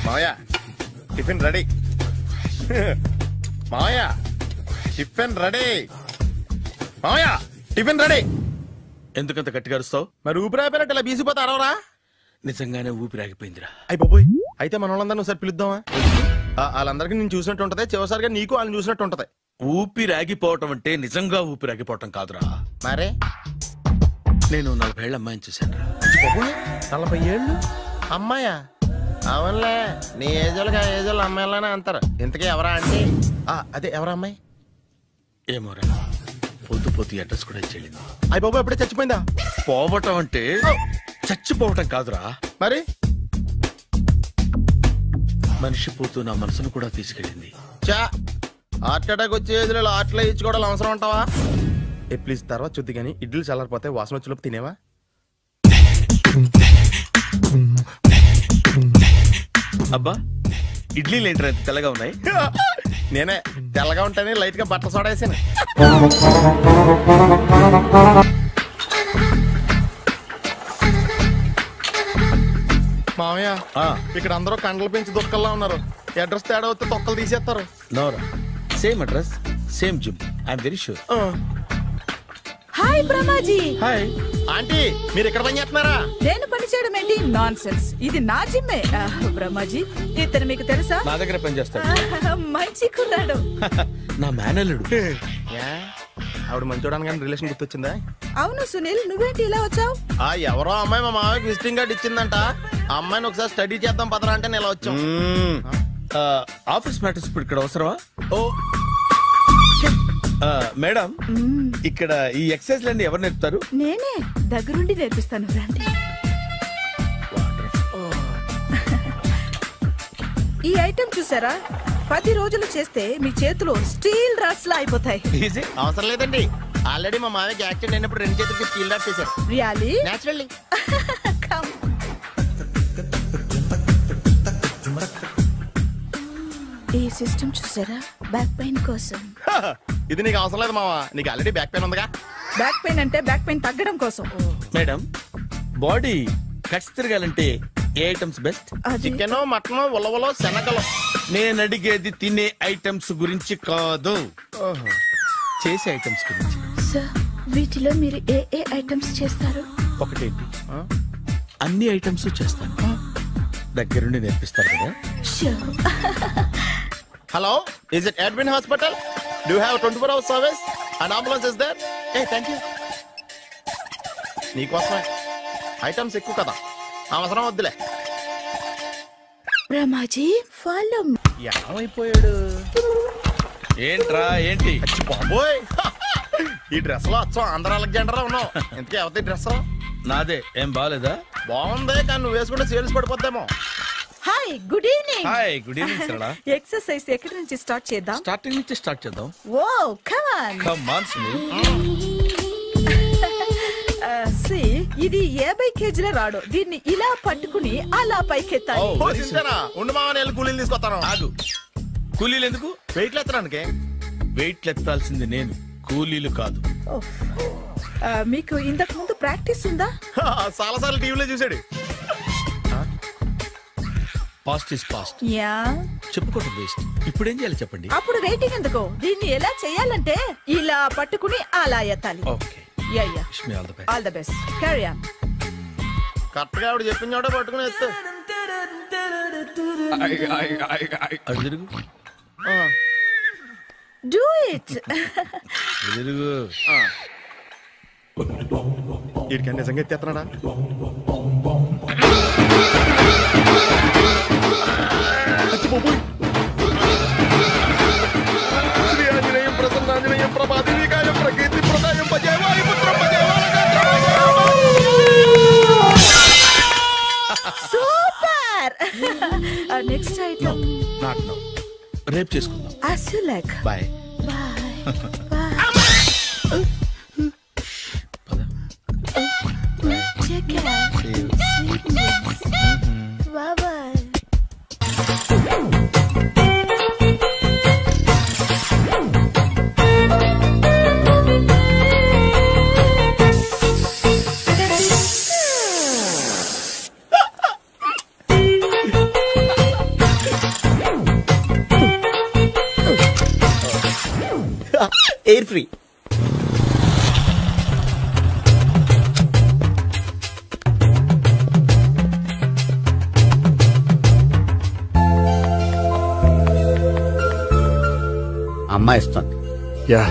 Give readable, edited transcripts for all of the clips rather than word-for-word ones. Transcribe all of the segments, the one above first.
మావయ్య tiffin ready. మావయ్య tiffin ready. మావయ్య టిఫిన్ రెడీ. ఎందుకంత గట్టిగా అరుస్తావు? మరి ఊపిరాయిపోయినట్టు ఇలా బీసిపోతే అరవరా? నిజంగానే ఊపిరాగిపోయిందిరా. అయ్యి బాబోయ్, అయితే మన వాళ్ళందరినీ ఒకసారి పిలుద్దామా? వాళ్ళందరికీ నేను చూసినట్టు ఉంటది, చివరిసారిగా నీకు వాళ్ళని చూసినట్టు ఉంటది. ఊపిరాగిపోవటం అంటే నిజంగా ఊపిరాగిపోవటం కాదురా. మరే నేను 40 ఏళ్ల అమ్మాయిని చూశాను. 40 ఏళ్ళు అమ్మాయా? అవునులే, నీ ఏజోళ్ళకి ఆ ఏజోళ్ళు అమ్మాయిలానే అంటారు. ఇంతకీ ఎవరా అంటే? అదే ఎవరా అమ్మాయి? ఏమోరా, పొద్దు పొద్దు అడ్రస్ కూడా చెల్లింది. అయ్యి బాబు ఎప్పుడే చచ్చిపోయిందా? పోవటం అంటే చచ్చిపోవటం కాదురా, మరి మనిషి పోతూ నా మనసును కూడా తీసుకెళ్ళింది. చా, హార్ట్ అటాక్ వచ్చే ఏజ్లో హార్ట్లో ఇచ్చుకోవడం అవసరం అంటావా? ప్లీజ్ తర్వాత చూద్ది కానీ ఇడ్లీ చల్లారిపోతే వాసన వచ్చేలోపు తినేవా? అబ్బా, ఇడ్లీలు ఏంటరా ఎంత తెల్లగా ఉన్నాయి? నేనే తెల్లగా ఉంటానే లైట్ గా బట్టలు సోడా వేసాను. మామయ్య, ఇక్కడ అందరూ కండలు పెంచి దుక్కల్లా ఉన్నారు. అడ్రస్ తేడా వస్తే తొక్కలు తీసేస్తారు. నోరా, same address same gym, I'm very sure. Hi Brahmaji. Hi aunty, మీరు ఇక్కడ పని చేస్తున్నారా? నేను పని చేయడం ఏంటి? నాన్ సెన్స్, ఇది నా జిమ్మే. బ్రహ్మాజీ, ఇతను మీకు తెలుసా? నా దగ్గర పని చేస్తాడు. మంచి కుర్రాడు. నా మేనల్లుడు. ఆవిడ మంచి చూడడానికి రిలేషన్ గుర్తొచ్చిందా? అవును సునీల్, నువ్వేంటి ఇలా వచ్చావు? ఎవరో అమ్మాయి మా మామయ్యకి విజిటింగ్ కార్డు ఇచ్చిందంట. ఆ అమ్మాయిని ఒకసారి స్టడీ చేద్దాం పదరా అంటే నేను ఇలా వచ్చాం. ఆఫీస్ మ్యాటర్స్ ఇప్పుడు ఇక్కడ అవసరమా? ఓ మేడం, ఇక్కడ ఈ ఎక్సర్సైజ్ లన్నీ ఎవరు నేర్పుతారు? నేనే దగ్గరుండి నేర్పిస్తాను, రండి. ఈ ఐటెం చూసారా? 10 రోజులు చేస్తే మీ చేతులు స్టీల్ రాట్స్ లా అయిపోతాయి. అవసరం లేదండి, ఆల్రెడీ మా మామయ్యకి యాక్సిడెంట్ అయినప్పుడు 2 చేతులకి స్టీల్ రాట్స్ చేశారు. రియల్లీ? నేచురల్లీ. ఈ సిస్టమ్ చూసారా? బ్యాక్ పెయిన్ కోసం. ఇది నీకు అవసరం లేదు మావా, నీకు ఆల్రెడీ బ్యాక్ పెయిన్ ఉందిగా. బ్యాక్ పెయిన్ అంటే బ్యాక్ పెయిన్ తగ్గడం కోసం. మేడం, బాడీ కట్స్ తిరగాలంటే ఏ ఐటమ్స్ బెస్ట్? చికెన్, మటన్, ఉలవలో, శనగలు. నేను అడిగేది తినే ఐటమ్స్ గురించి కాదు, చేసే ఐటమ్స్ గురించి. సార్, వీటిలో మీరు ఏ ఏ ఐటమ్స్ చేస్తారు? ఒకటేంటి, అన్ని ఐటమ్స్ చేస్తాను. దగ్గరుండి నేర్పిస్తారు కదా. Hello, is it admin hospital? Do have 24 hours service? And ambulance is there? Thank you. నీకోసమే. ఐటమ్స్ ఎక్కువ కదా, అవసరం వద్దులే. బ్రహ్మాజీ, ఫాలో. ఏమైపోయాడు? ఏంట్రా ఏంటి? బాబోయ్, ఈ డ్రెస్ లో వచ్చాం ఆంధ్ర అలెగ్జాండర్ ఉన్నావు. ఇంతకీ ఎవరి డ్రెస్? నాదే. ఏం బాగాలేదా? బాగుంది, కానీ నువ్వు వేసుకుంటే సేల్స్ పడిపోద్దేమో. Hi, good evening. Hi, good evening Sarala. Exercise ఎక్కడి నుంచి స్టార్ట్ చేద్దాం? స్టార్టింగ్ నుంచి స్టార్ట్ చేద్దాం. Oh come on. Come on Sunil. ఇది 50 kg రాడు. దీన్ని ఇలా పట్టుకుని అలా పైకెత్తాలి. ఉండు మామ, నేను కూలీలు తీసుకొస్తాను. ఆగు, కూలీలు ఎందుకు? వెయిట్లు ఎత్తడానికి. వెయిట్లు ఎత్తాల్సింది నేను, కూలీలు కాదు. మీకు ఇంతకు ముందు ప్రాక్టీస్ ఉందా? చాలా సార్లు టీవీలో చూసాడు. Past is past. యా, చెప్పుకోవడం వేస్ట్. ఇప్పుడు ఏం చేయాలి చెప్పండి. అప్పుడు వెయిటింగ్ ఎందుకు? దీన్ని ఎలా చేయాలంటే ఇలా పట్టుకుని అలా ఎత్తాలి. Okay, ya ya. Wish me all the best. All the best. Carry on. Correct గా ఆవిడ చెప్పిన చోట పట్టుకుని ఎత్తు. అటు తిరుగు. Do it. తిరుగు. వీడికి నిజంగా ఎత్తేస్తున్నాడా? శ్రీ ఆంజనేయం ప్రసన్నాంజనేయం ప్రభాదేవికాయం ప్రకీర్తి ప్రదాయం భజేవాయి పుత్రం super. Next item not now, రేపు చేసుకుందాం. as you like. Bye. Take care. Bye bye. Air free. అమ్మాయి ఇస్తుంది. యా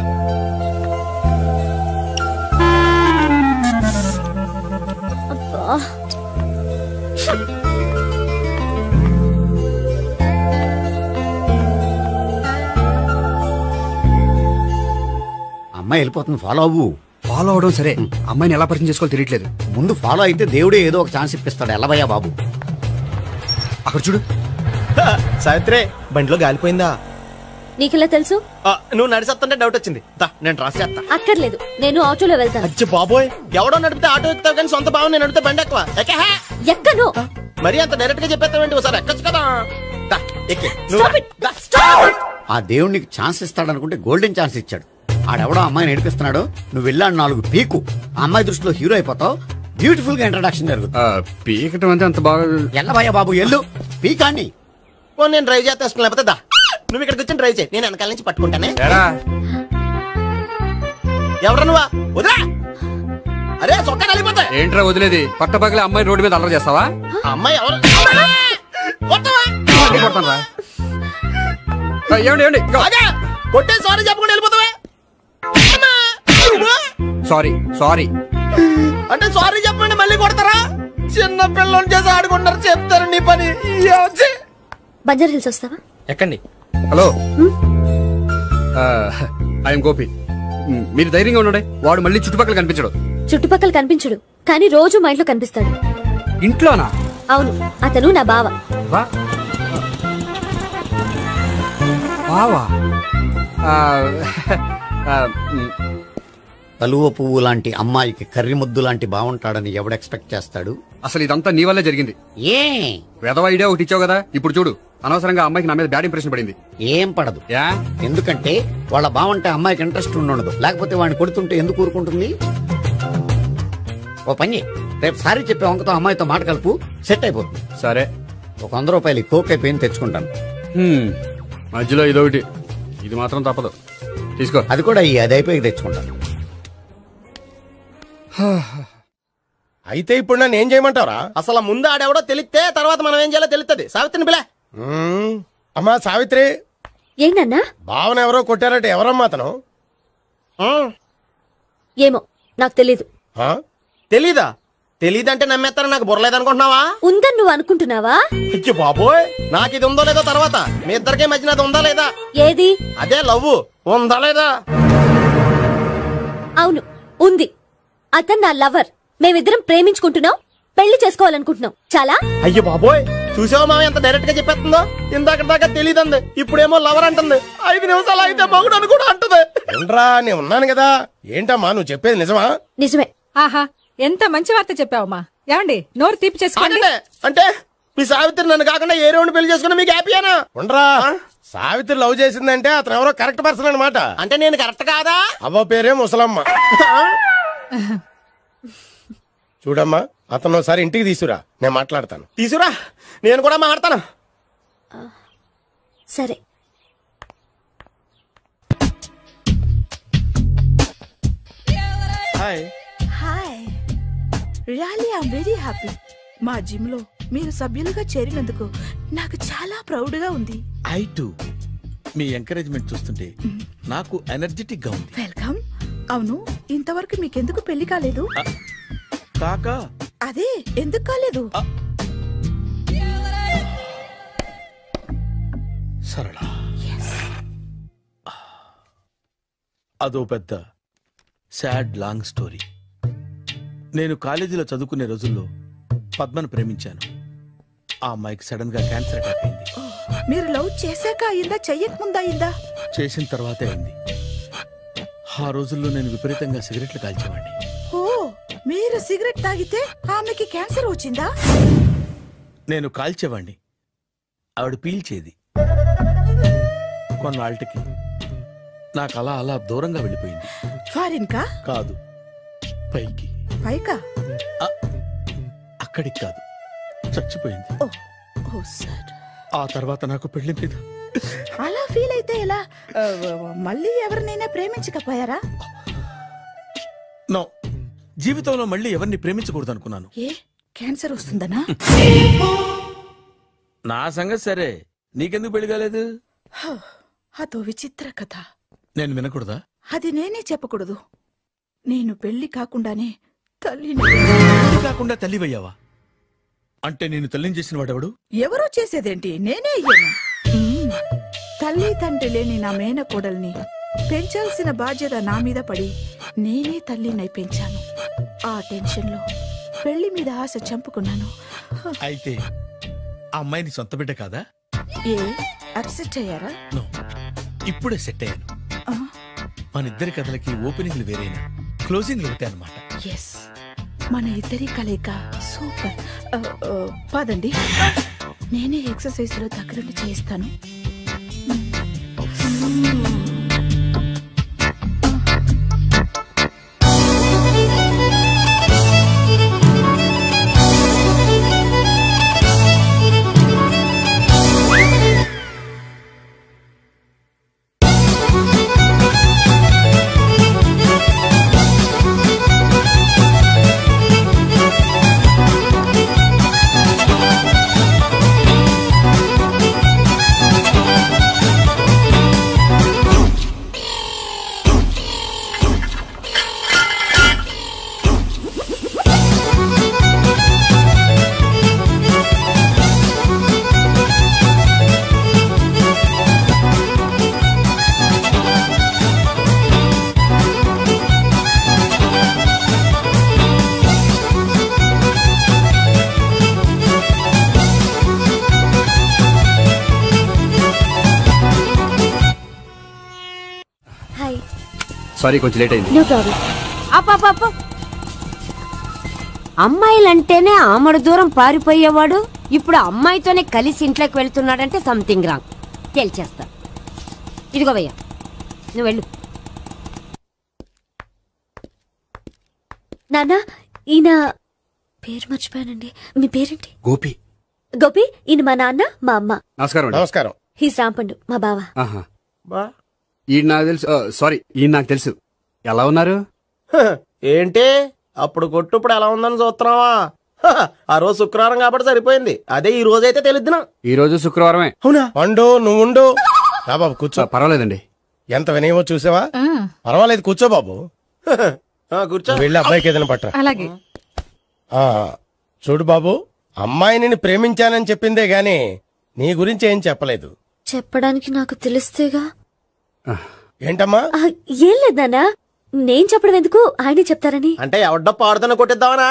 అమ్మాయి వెళ్ళిపోతుంది, ఫాలో అవ్వు. ఫాలో అవడం సరే, అమ్మాయిని ఎలా పరిచయం చేసుకోవాలో తెలియట్లేదు. ముందు ఫాలో అయితే దేవుడే ఏదో ఒక ఛాన్స్ ఇప్పిస్తాడు. ఎలవయ్యా బాబు. అక్కడ చూడు. సావిత్రి, బండిలో గాలిపోయిందా? నీకెలా తెలుసు? నువ్వు నడిచేస్తుంటే డౌట్ వచ్చింది. నేను రాసేస్తా. అక్కర్లేదు, నేను ఆటోలో వెళ్తాను. అచ్చి బాబోయ్, ఎవడో నడిపితే ఆటో ఎక్కుతావు కానీ సొంత భావం నేను నడిపితే బండి ఎక్కువ. ఎక్కను. మరి అంత డైరెక్ట్ గా చెప్పేస్తావేంటి? ఒకసారి ఎక్కొచ్చు కదా. ఆ దేవుడు నీకు ఛాన్స్ ఇస్తాడనుకుంటే గోల్డెన్ ఛాన్స్ ఇచ్చాడు. ఆడెవడో అమ్మాయిని నడిపిస్తున్నాడు, నువ్వు వెళ్ళాడు 4 పీకు. ఆ అమ్మాయి దృష్టిలో హీరో అయిపోతావు. బ్యూటిఫుల్ గా ఇంట్రడక్షన్ జరుగుతుంది. పీకటం అంటే అంత బాగా. ఎల్లవయ్యా బాబు, ఎల్లు పీకాన్ని. నేను డ్రైవ్ చేస్తాను, లేకపోతే దా నువ్వు ఇక్కడికి వచ్చి డ్రైవ్ చేయి, నేను వెనకాల నుంచి పట్టుకుంటానే. ఎవరు నువ్వా? వదిలా. అరే చొక్కా కలిపోతా. ఏంట్రా వదిలేది? పట్టపక్కల అమ్మాయి రోడ్డు మీద అల్లరి చేస్తావా? అమ్మాయి ఎవరు? కొట్టే సారీ చెప్పకుండా వెళ్ళిపోతావా? సారీ సారీ అంటే సారీ చెప్పండి మళ్ళీ కొడతారా? చిన్న పిల్లలు చేసి ఆడుకుంటారు, చెప్తారు నీ పని. బంజారా హిల్స్ వస్తావా? ఎక్కండి. Hello, I'm Gopi. మీరు ధైర్యంగా ఉండండి. వాడు మళ్ళీ చుట్టుపక్కల కనిపించడు. చుట్టుపక్కల కనిపించడు, కానీ రోజు మా ఇంట్లో కనిపిస్తాడు. ఇంట్లోనా? అవును, అతను నా బావ. బావా? కలువ పువ్వు లాంటి అమ్మాయికి కర్రి ముద్దు లాంటి బాగుంటాడని ఎవడు ఎక్స్పెక్ట్ చేస్తాడు? అసలు ఇదంతా నీ వల్లే జరిగింది. ఏ వెధవ ఐడియా ఒకటి ఇచ్చావు కదా, ఇప్పుడు చూడు. అనవసరంగా అమ్మాయికి నా మీద బ్యాడ్ ఇంప్రెషన్ పడింది. ఏం పడదు. ఎందుకంటే వాళ్ళ బాగుంటే అమ్మాయికి ఇంట్రెస్ట్ ఉండదు. లేకపోతే వాడిని కొడుతుంటే ఎందుకు ఊరుకుంటుంది? ఓ పని, రేపు సారీ చెప్పే వంకతో అమ్మాయితో మాట కలుపు, సెట్ అయిపోతుంది. సరే, ఒక 100 రూపాయలు కోక్ అయిపోయింది, తెచ్చుకుంటాను. మధ్యలో ఇదొకటి, ఇది మాత్రం తప్పదు. తీసుకో. అది కూడా అది అయిపోయి తెచ్చుకుంటాను. అయితే ఇప్పుడు నన్ను ఏం చేయమంటావరా? అసలు ముందు ఆడెవడో తెలిస్తే తర్వాత మనం ఏం చేయాలో తెలుస్తుంది. సావిత్రిని పిల్ల. అమ్మా సావిత్రి. ఏంటన్నా? భావన ఎవరో కొట్టారట. ఎవరమ్మా అతను? ఏమో నాకు తెలీదు. తెలీదా? తెలీదంటే నమ్మేస్తారని నాకు బుర్రలేదనుకుంటున్నావా? ఉందని నువ్వు అనుకుంటున్నావా? అయ్యో బాబోయ్, నాకు ఇది ఉందో లేదో తర్వాత. మీ ఇద్దరికే మధ్యన అది ఉందా లేదా? ఏది? అదే లవ్ ఉందా లేదా? అవును, ఉంది. అతను నా లవర్. మేమిద్దరం ప్రేమించుకుంటున్నాం, పెళ్లి చేసుకోవాలనుకుంటున్నాం. చాలా. అయ్యో బాబోయ్, చూసావా మామ ఎంత డైరెక్ట్ గా చెప్పేస్తుందో? ఇందాక దాకా తెలియదండి, ఇప్పుడేమో లవర్ అంటుంది. 5 నిమిషాలు అయితే మగుడు అని కూడా అంటుంది. ఏంట్రా, నేను ఉన్నాను కదా. ఏంటమ్మా నువ్వు చెప్పేది నిజమా? నిజమే. ఆహా, ఎంత మంచి వార్త చెప్పావమ్మా. ఏమండి, నోరు తీపి చేసుకోండి. అంటే మీ సావిత్రి నన్ను కాకుండా ఏ రౌండ్ పెళ్లి చేసుకున్నా మీకు హ్యాపీయేనా? ఉండరా, సావిత్రి లవ్ చేసిందంటే అతను ఎవరో కరెక్ట్ పర్సన్ అనమాట. అంటే నేను కరెక్ట్ కాదా? అవ్వ పేరే ముసలమ్మ. చూడమ్మా, అతను ఒకసారి ఇంటికి తీసుకురా, నేను మాట్లాడతాను. తీసుకురా, నేను కూడా మాట్లాడతాను. సరే. Hi. Hi, really I am very happy. మా జిమ్ లో మీరు సభ్యులుగా చేరినందుకు నాకు చాలా ప్రౌడ్ గా ఉంది. I to. మీ ఎంకరేజ్మెంట్ చూస్తుంటే నాకు ఎనర్జెటిక్ గా ఉంది. వెల్కమ్. అవును, ఇంతవరకు మీకెందుకు పెళ్లి కాలేదు? కాకా అదే ఎందుకు కాలేదు? సరళ, అదో పెద్ద సాడ్ లాంగ్ స్టోరీ. నేను కాలేజీలో చదువుకునే రోజుల్లో పద్మను ప్రేమించాను. ఆ అమ్మాయికి సడన్ గా క్యాన్సర్ అటాక్ అయింది. మీరు లవ్ చేశాక అయిందా, చెయ్యక ముందా అయిందా? చేసిన తర్వాతే అయింది. ఆ రోజుల్లో నేను విపరీతంగా సిగరెట్లు కాల్చేవాడిని. ఓ, మీరు సిగరెట్ తాగితే ఆమెకి క్యాన్సర్ వచ్చిందా? నేను కాల్చేవాణ్ణి, ఆవిడ పీల్చేది. కొన్నాళ్ళకి నాకు అలా అలా దూరంగా వెళ్ళిపోయింది. ఫారిన్ కా? కాదు, పైకి. పైకా? అక్కడికి కాదు, చచ్చిపోయింది. ఓ సార్. ఆ తర్వాత నాకు పెళ్లి మీద అలా ఫీల్ అయితే ఎలా? మళ్ళీ ఎవరినైనా ప్రేమించకపోయారా? నో, జీవితంలో మళ్ళీ ఎవరిని ప్రేమించకూడదు అనుకున్నాను. ఏ క్యాన్సర్ వస్తుందనా? నా సంగతి సరే, నీకెందుకు పెళ్లి కాలేదు? అదో విచిత్ర కథ. నేను వినకూడదా? అది నేనే చెప్పకూడదు. నేను పెళ్లి కాకుండానే తల్లిని. పెళ్లి కాకుండా తల్లివయ్యావా? అంటే నేను తల్లిని చేసిన వాడెవడు? ఎవరో చేసేదేంటి, నేనే అయ్యాను. తల్లి తండ్రి లేని నా మేనకోడల్ని పెంచాల్సిన బాధ్యత నా మీద పడి నేనే తల్లినై పెంచాను. ఆ టెన్షన్ లో పెళ్లి మీద ఆశ చంపుకున్నాను. అయితే ఆ అమ్మాయిని సొంత బిడ్డ కాదా? ఏ అప్సెట్ అయ్యారా? నో, ఇప్పుడే సెట్ అయ్యాను. మన ఇద్దరి కథలకి ఓపెనింగ్లు వేరేనా, క్లోజింగ్లు ఒకటే అనమాట. ఎస్, మన ఇద్దరి కలయిక సూపర్. పదండి, నేనే ఎక్సర్సైజ్ లో దగ్గరుండి చేయిస్తాను. సారీ, కొంచెం లేట్ అయింది. No problem. అప్ప అమ్మాయిలంటేనే ఆమడు దూరం పారిపోయేవాడు ఇప్పుడు అమ్మాయితోనే కలిసి ఇంట్లోకి వెళ్తున్నాడంటే సంథింగ్ రాంగ్. తేల్చేస్తా. ఇదిగో భయ్యా, నువ్వు వెళ్ళు. నాన్న, ఈయన పేరు మర్చిపోయానండి. మీ పేరేంటి? గోపి. గోపి, ఈయన మా నాన్న, మా అమ్మ. నమస్కారం. నమస్కారం. హీస్ రాంపండు, మా బావ. ఈయన నాకు తెలుసు. సారీ, ఈయన నాకు తెలుసు. ఎలా ఉన్నారు? ఏంటి అప్పుడు కొట్టు ఇప్పుడు ఎలా ఉందని చూస్తున్నావా? ఆ రోజు శుక్రవారం కాబట్టి సరిపోయింది. అదే ఈ రోజు అయితే తెలిద్దునా. ఈ రోజు శుక్రవారమే. అవునా? వండు, నువ్వు ఉండు. రా బాబు కూర్చో. పర్వాలేదండి. ఎంత వినయమో చూసావా? పర్వాలేదు, కూర్చో బాబు. కూర్చో. వెళ్ళి అబ్బాయికి ఏదైనా పట్టరా. అలాగే. చూడు బాబు, అమ్మాయిని ప్రేమించానని చెప్పిందే గాని నీ గురించి ఏం చెప్పలేదు. చెప్పడానికి నాకు తెలిస్తేగా. ఏంటమ్మా? ఏం లేదన్నా, నేను చెప్పడం ఎందుకు, ఆయనే చెప్తారని. అంటే ఎవడ్డో పాడుతున్న కొట్టిద్దామనా?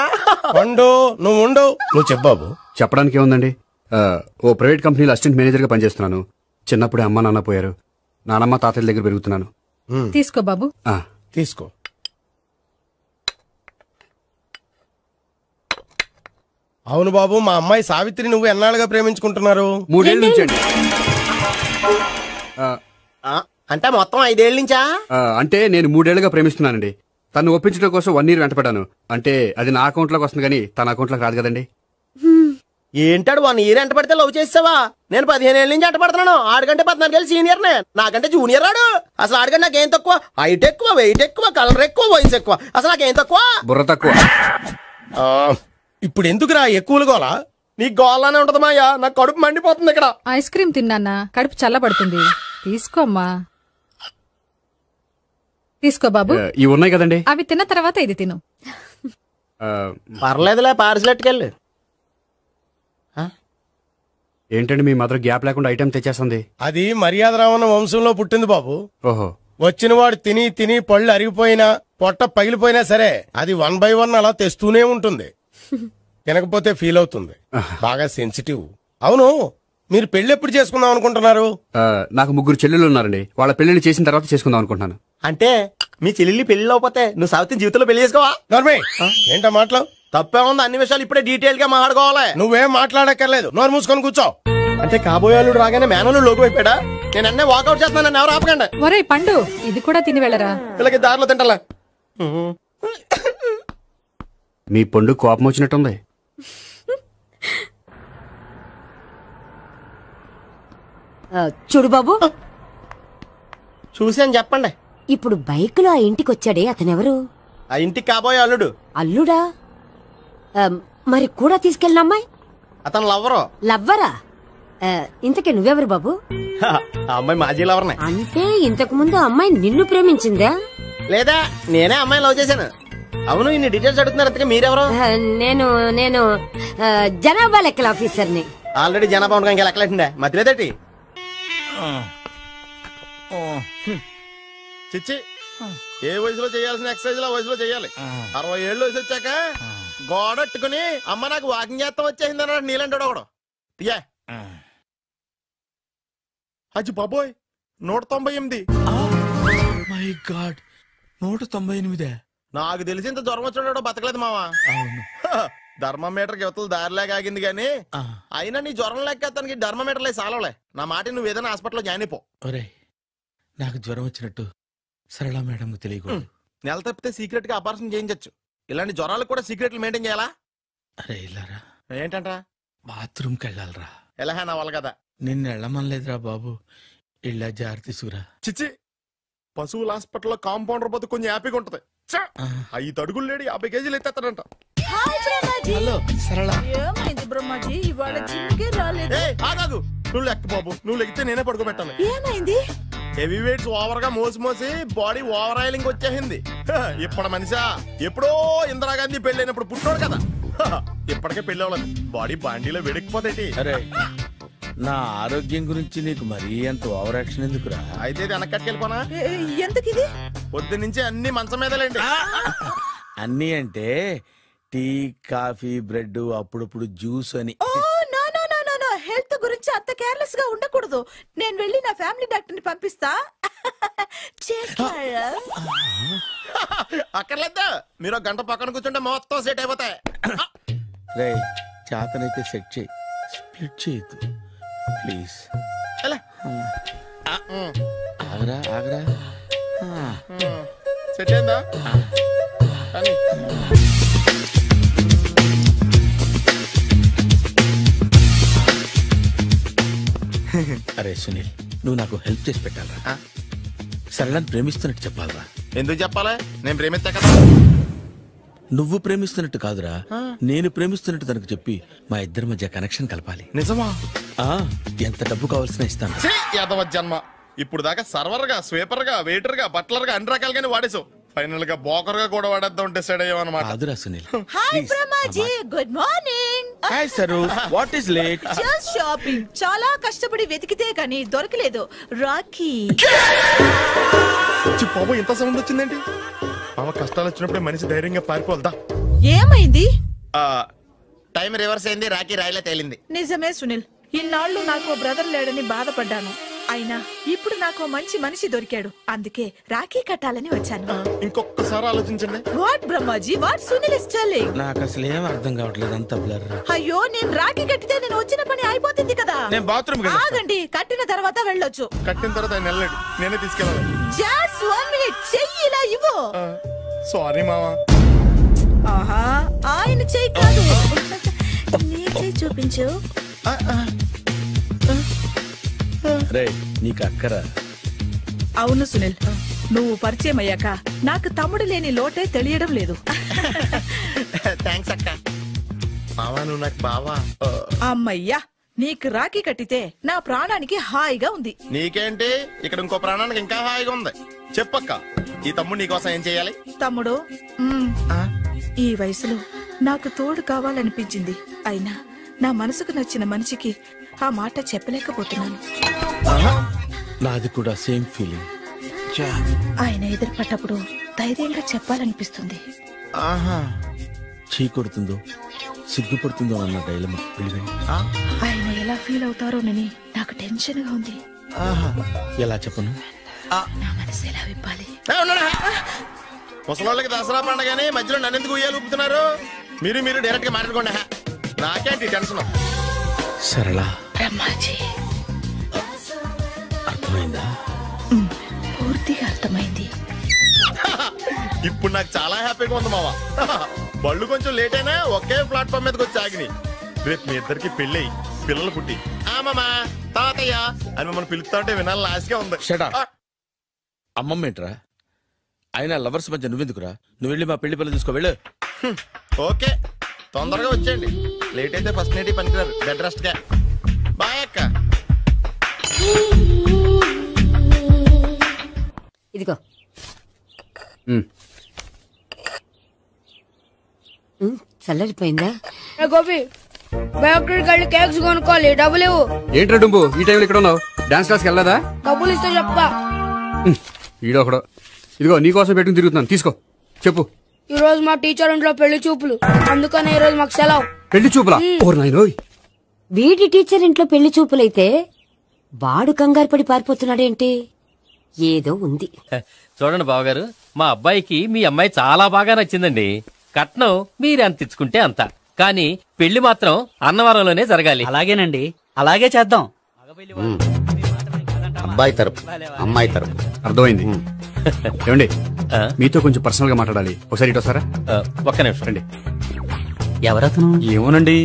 వండు, నువ్వు ఉండు. నువ్వు చెప్పు బాబు. చెప్పడానికి ఏముందండి, ఓ ప్రైవేట్ కంపెనీలో అసిస్టెంట్ మేనేజర్ గా పనిచేస్తున్నాను. చిన్నప్పుడే అమ్మ నాన్న పోయారు. నానమ్మ తాతయ్య దగ్గర పెరుగుతున్నాను. తీసుకో బాబు. తీసుకో. అవును బాబు, మా అమ్మాయి సావిత్రి నువ్వు ఎన్నాళ్ళుగా ప్రేమించుకుంటున్నారు? 3 ఏళ్ళ నుంచి అండి. అంటే మొత్తం 5 ఏళ్ళ నుంచా? అంటే నేను 3 ఏళ్లుగా ప్రేమిస్తున్నానండి. తను ఒప్పించడం కోసం 1 year వెంటపడ్డాను. అంటే అది నా అకౌంట్ లోకి వస్తుంది కానీ తన అకౌంట్ లోకి రాదు కదండి. ఏంటాడు 1 year ఎంట పడితే లవ్ చేసావా? నేను 15 ఏళ్ళ నుంచి ఎంట పడుతున్నాను. ఆడికంటే 14 ఏళ్ళు సీనియర్ నే, నాకంటే జూనియర్ రాడు. అసలు ఆడికంటే నాకేం తక్కువ? హైట్ ఎక్కువ, వెయిట్ ఎక్కువ, కలర్ ఎక్కువ, వయసు ఎక్కువ. అసలు నాకేం తక్కువ? బుర్ర తక్కువ. ఇప్పుడు ఎందుకురా ఎక్కువలు గోలా? నీకు గోలానే ఉంటది మాయా. నాకు కడుపు మండిపోతుంది ఇక్కడ. ఐస్ క్రీమ్ తిన్నానా, కడుపు చల్లబడుతుంది. తీసుకోమ్మా. తీసుకో బాబు. ఇవి ఉన్నాయి కదండి, అవి తిన్న తర్వాత ఇది తిను. పర్లేదులే, పార్సిలెట్కెళ్ళి. ఏంటండి మీ మదర్ గ్యాప్ లేకుండా ఐటెం తెచ్చేస్తుంది? అది మర్యాద రావణ వంశంలో పుట్టింది బాబు. ఓహో. వచ్చిన వాడు తిని తిని పళ్ళు అరిగిపోయినా పొట్ట పగిలిపోయినా సరే అది 1 by 1 అలా తెస్తూనే ఉంటుంది. తినకపోతే ఫీల్ అవుతుంది. బాగా సెన్సిటివ్. అవును, మీరు పెళ్లి ఎప్పుడు చేసుకుందాం అనుకుంటున్నారు? నాకు 3 చెల్లెలు ఉన్నారండి. వాళ్ళ పెళ్లిని చేసిన తర్వాత చేసుకుందాం అనుకుంటున్నాను. అంటే మీ చెల్లెల్ని పెళ్లి లేకపోతే నువ్వు సావిత్రి జీవితంలో పెళ్లి చేసుకోవా? ఏంటో మాటలు తప్పే ఉంది. అన్ని విషయాలు ఇప్పుడే డీటెయిల్ గా మాట్లాడుకోవాలి. నువ్వేం మాట్లాడక్కర్లేదు, నోరు మూసుకొని కూర్చో. అంటే కాబోయేవాళ్ళు రాగానే మేనలు లోకి అయిపోయాడా? నేను అన్నీ వాకౌట్ చేస్తున్నాను, నన్ను ఎవరు ఆపకండి. ఒరే పండు, ఇది కూడా తిని వెళ్ళరా. వీళ్ళకి దారిలో తింటలా. మీ పండు కోపం వచ్చినట్టుంది. చూడు బాబు, చూసి అని చెప్పండి. ఇప్పుడు బైక్లో ఆ ఇంటికి వచ్చాడే అతనెవరు? ఆ ఇంటికి కాబోయే అల్లుడు. అల్లుడా? మరి కూడా తీసుకెళ్ళిన అమ్మాయి? అతను లవ్వరు. లవ్వరా? ఇంతకీ నువ్వెవరు బాబు? ఆ అమ్మాయి మాజీ లవర్నే. అంటే ఇంతకు ముందు అమ్మాయి నిన్ను ప్రేమించిందా? లేదా నేనే అమ్మాయి లవ్ చేశాను. అవును, ఇన్ని డీటెయిల్స్ అడుగుతున్నారు. అంతగా మీరెవరు? నేను జనాభా లెక్కల ఆఫీసర్ని. ఆల్రెడీ జనాభా ఉండగా ఇంకా లెక్కలేటండే మధ్యలేదటి. చిచ్చి, ఏ వయసులో చేయాల్సిన ఎక్సర్సైజ్ ఆ వయసులో చేయాలి. 60 ఏళ్ళు వయసు వచ్చాక గోడట్టుకుని అమ్మ నాకు వాకింగ్ చేస్తాం వచ్చేసింది అన్నాడు నీలంటాడు ఒకడు. అజ్జి బాబోయ్, 198. My God, 198. నాకు తెలిసి ఇంత జ్వరం వచ్చాడు బతకలేదు మావా. అవును. ధర్మమీటర్ యువతలు దారిలేక ఆగింది గాని అయినా నీ జ్వరం లెక్క అతనికి ధర్మమీటర్లే సాలవలే. నా మాట నువ్వు ఏదైనా హాస్పిటల్లో జాయిన్ అయిపో. ఒరే, నాకు జ్వరం వచ్చినట్టు సరళ మేడం తెలియకూడదు. నెల తప్పితే సీక్రెట్ గా ఆపరేషన్ చేయించచ్చు. ఇలాంటి జ్వరాలకు కూడా సీక్రెట్లు మెయింటైన్ చేయాలా? అరే ఇల్లారా, ఏంటంటా? బాత్రూమ్కి వెళ్ళాలరా. ఎలా నా వాళ్ళ కదా. నిన్ను వెళ్ళమనలేదురా బాబు, ఇళ్ళ జారి తీసుకురా. చిచ్చి, పశువుల హాస్పిటల్లో కాంపౌండర్ పోతే కొంచెం హ్యాపీగా ఉంటది. 5 అడుగులు లేడి 50 కేజీలు ఎత్తేస్తాడంట. హలో సరళ. ఏమైంది బ్రహ్మాజీ, ఇవాళ జిమ్కే రాలేదు? ఆగాగు, నువ్వు లెక్క బాబు. నువ్వు లెక్కితే నేనే పడుకోబెట్టాలి. ఏమైంది? హెవీ వెయిట్స్ ఓవర్ గా మోసి మోసి బాడీ ఓవర్ ఆయిలింగ్ వచ్చేసింది. ఇప్పుడు మనిషా ఎప్పుడో ఇందిరాగాంధీ పెళ్ళైనప్పుడు పుట్టాడు కదా. ఇప్పటికే పెళ్లి అవ్వలేదు, బాడీ బాండీలో వెడికిపోతాయి. అరే, నా ఆరోగ్యం గురించి నీకు మరీ అంత ఓవర్ యాక్షన్ ఎందుకురా? అయితే వెనకట్టుకెళ్ళిపోనా? ఎందుకు ఇది? పొద్దు నుంచి అన్ని మంచం మీదలేండి. అన్నీ అంటే టీ, కాఫీ, బ్రెడ్, అప్పుడప్పుడు జ్యూస్ అని. హెల్త్ గురించి అంత కేర్లెస్ గా ఉండకూడదు. నేను వెళ్ళి నా ఫ్యామిలీ డాక్టర్ ని పంపిస్తా. అక్కర్లేదా, మీరు 1 గంట పక్కన కూర్చుంటే మొత్తం సెట్ అయిపోతాయి. రే, చేతనైతే సెట్ చేయి, స్ప్లిట్ చేయొద్దు ప్లీజ్. ఆగరా ఆగరా. సెట్ అయిందా? అరే సునీల్, నువ్వు నాకు హెల్ప్ చేసి పెట్టాలరా. సరళని ప్రేమిస్తున్నట్టు చెప్పాలరా. ఎందుకు చెప్పాలి? నేను ప్రేమిస్తా కదా. నువ్వు ప్రేమిస్తున్నట్టు కాదురా, నేను ప్రేమిస్తున్నట్టు తనకు చెప్పి మా ఇద్దరి మధ్య కనెక్షన్ కలపాలి. నిజమా? ఎంత డబ్బు కావాల్సిన ఇస్తాను. యాదవ జన్మ, ఇప్పుడు దాకా సర్వర్ గా, స్వీపర్ గా, వెయిటర్ గా, బట్లర్ గా అన్ని రకాలుగానే వాడేసావు. ఫైనల్ గా బోకర్ గా కూడా వాడేద్దాం డిసైడ్ అయ్యామన్నమాట. కాదురా Sunil. Hi Brahmaji, good morning. Hi sir, what is late? Just shopping. చాలా కష్టపడి వెతికితే కానీ దొరకలేదు. రాఖీ. బాబు, ఇంత సౌండ్ వచ్చిందేంటి? మామ కష్టాలు వచ్చినప్పుడే మనిషి ధైర్యంగా పారిపోల్దా. ఏమైంది? టైం రివర్స్ అయింది, రాఖీ రాయిలా తేలింది. నిజమే సునీల్, ఇన్నాళ్ళు నాకు బ్రదర్ లేడని బాధపడ్డాను. అయినా ఇప్పుడు నాకు మంచి మనిషి దొరికాడు. అందుకే రాఖీ కట్టాలని వచ్చాను. ఇంకొకసారి ఆలోచించండి. What Brahmaji, what Sunil is telling? నాకు అసలు ఏం అర్థం కావట్లేదు, అంత బ్లర్. అయ్యో, నేను రాఖీ కట్టితే నేను వచ్చిన పని అయిపోతుంది కదా. నేను బాత్రూమ్ ఆగండి, కట్టిన తర్వాత వెళ్ళొచ్చు. కట్టిన తర్వాత ఆయన వెళ్ళండి, నేనే తీసుకెళ్ళాలి. జస్ట్ 1 మినిట్, చెయ్యి ఇలా ఇవ్వు. సారీ మావా. ఆహా, ఆయన చెయ్యి కాదు, నీ చెయ్యి చూపించు. రే, నీకు అక్కరా? అవును సునీల్, నువ్వు పరిచయం అయ్యాక నాకు తమ్ముడు లేని లోటే తెలియడం లేదు. థ్యాంక్స్ అక్క. మావా, నువ్వు నాకు బావా. అమ్మయ్యా, నీకు రాఖీ కట్టితే నా ప్రాణానికి హాయిగా ఉంది. నీకేంటి, ఇక్కడ ఇంకో ప్రాణానికి ఇంకా హాయిగా ఉంది. చెప్పక్క, ఈ తమ్ముడు నీకోసం ఏం చెయ్యాలి? తమ్ముడు, ఈ వయసులో నాకు తోడు కావాలనిపించింది. అయినా నా మనసుకు నచ్చిన మనిషికి ఆ మాట చెప్పలేకపోతున్నాను. నాది కూడా సేమ్ ఫీలింగ్. ఆయన ఎదురుపడ్డప్పుడు ధైర్యంగా చెప్పాలనిపిస్తుంది. చీ కొడుతుందో సిగ్గుపడుతుందో అన్న డైలమా. ఆయన ఎలా ఫీల్ అవుతారోనని నాకు టెన్షన్ గా ఉంది. ఎలా చెప్పను? నా మనసు ఎలా విప్పాలి? ముసలోళ్ళకి దసరా పండగని మధ్యలో నన్ను ఎందుకు ఉయ్యాలు ఊపుతున్నారు? మీరు డైరెక్ట్ గా మాట్లాడుకోండి. నాకేంటి టెన్షన్? సరళ, బ్రహ్మాజీ, అర్థమైందా? పూర్తిగా అర్థమైంది. ఇప్పుడు నాకు చాలా హ్యాపీగా ఉంది మావా. బళ్ళు కొంచెం లేట్ అయినా ఒకే ప్లాట్ఫామ్ మీదకి వచ్చి ఆగినాయి. రేపు మీ ఇద్దరికి పెళ్ళి పిల్లలు పుట్టి మామా తాతయ్య అని మమ్మల్ని పిలుస్తా ఉంటే వినాలి లాస్ట్గా ఉంది. అమ్మమ్మ ఏంట్రా? అయినా లవర్స్ మధ్య నువ్వెందుకురా? నువ్వు వెళ్ళి మా పెళ్లి పిల్లలు తీసుకో వెళ్ళు. ఓకే తొందరగా వచ్చేయండి, లేట్ అయితే ఫస్ట్ నైట్ పనికిరారు. బెడ్ రెస్ట్ గా. బాయ్ అక్క. ఇదిగో చల్లరిపోయిందా? గోపి బేకరీకి వెళ్ళి కేక్స్ కొనుక్కోవాలి, డబ్బులు ఇవ్వు. ఏంట్రా డుంబు ఈ టైంలో ఇక్కడ ఉన్నావు? డాన్స్ క్లాస్కి వెళ్ళదా? డబ్బులు ఇస్తే చెప్తా. ఈడొకడు. ఇదిగో నీకోసం పెట్టుకుని తిరుగుతున్నాను, తీసుకో. చెప్పు. ఈ రోజు మా టీచర్ ఇంట్లో పెళ్లి చూపులు, అందుకనే ఈ రోజు మాకు సెలవు. పెళ్లి చూపులా? ఓర్ నాయనోయ్. వీడి టీచర్ ఇంట్లో పెళ్లి చూపులైతే వాడు కంగారు పడి పారిపోతున్నాడేంటి? ఏదో ఉంది. చూడండి బావగారు, మా అబ్బాయికి మీ అమ్మాయి చాలా బాగా నచ్చిందండి. కట్నం మీరెంత ఇచ్చుకుంటే అంత, కానీ పెళ్లి మాత్రం అన్నవరంలోనే జరగాలి. అలాగేనండి, అలాగే చేద్దాం. అబ్బాయి తరపు అమ్మాయి తరపు. అర్థమైంది. ఏమండి మీతో కొంచెం పర్సనల్ గా మాట్లాడాలి, ఒకసారి ఇటు వస్తారా? ఒక్క నిమిషం రండి. ఎవరతను? ఏమోనండి.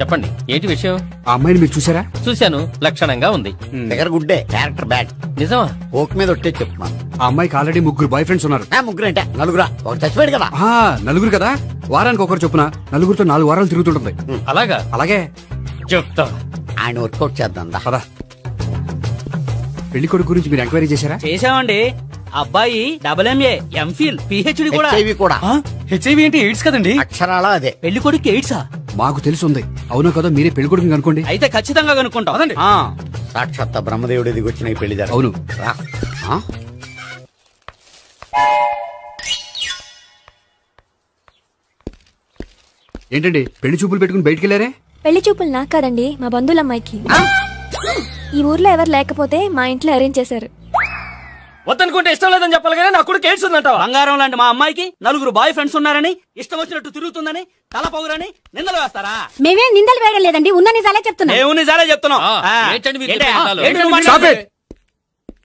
చెప్పండి, ఏంటి విషయం? ఆ అమ్మాయిని మీరు చూసారా? చూశాను, లక్షణంగా ఉంది. దగ్గర గుడ్డే, క్యారెక్టర్ బ్యాడ్. నిజమా? ఓక్ మీద ఒట్టే చెప్తున్నాను. ఆ అమ్మాయికి ఆల్రెడీ 3 బాయ్ ఫ్రెండ్స్ ఉన్నారు. ముగ్గురు అంటే నలుగురా? ఒకటి చచ్చిపోయాడు కదా. నలుగురు కదా, వారానికి ఒకరు చొప్పున నలుగురితో 4 వారాలు తిరుగుతుంటుంది. అలాగా? అలాగే చెప్తా. ఆయన వర్కౌట్ చేద్దాం. పదా. పెళ్లి కొడుకు గురించి మీరు ఎంక్వైరీ చేశారా? చేశామండి. అబ్బాయి MA, MPhil, PhD కూడా. హెచ్ఐవి కూడా. హెచ్ఐవి ఏంటి? ఎయిడ్స్ కదండి. అక్షరాలా అదే. పెళ్లి కొడుకు ఎయిడ్సా? మాకు తెలుసుంది. అవునో కదా, మీరే పెళ్లి కొడుకుని కనుకోండి. అయితే ఖచ్చితంగా కనుక్కుంటాం. అదండి. సాక్షాత్ బ్రహ్మదేవుడి దిగి వచ్చిన ఈ పెళ్లి జరగదు. అవును. ఏంటండి పెళ్లి చూపులు పెట్టుకుని బయటికి వెళ్ళారే? పెళ్లి చూపులు నాకు కాదండి, మా బంధువుల అమ్మాయికి. ఈ ఊర్లో ఎవరు లేకపోతే మా ఇంట్లో అరేంజ్ చేశారు. వద్దనుకుంటే ఇష్టం లేదని చెప్పాలి కానీ నా కొడుకు ఎయిడ్స్ ఉందంటావా? బంగారం లాంటి మా అమ్మాయికి 4 బాయ్ ఫ్రెండ్స్ ఉన్నారని, ఇష్టం వచ్చినట్టు తిరుగుతుందని, తల పౌరని నిందలు వేస్తారా? మేమేం నిందలు వేయడం లేదండి, ఉన్న నిజాలే చెప్తున్నా. మేము నిజాలే చెప్తున్నాం.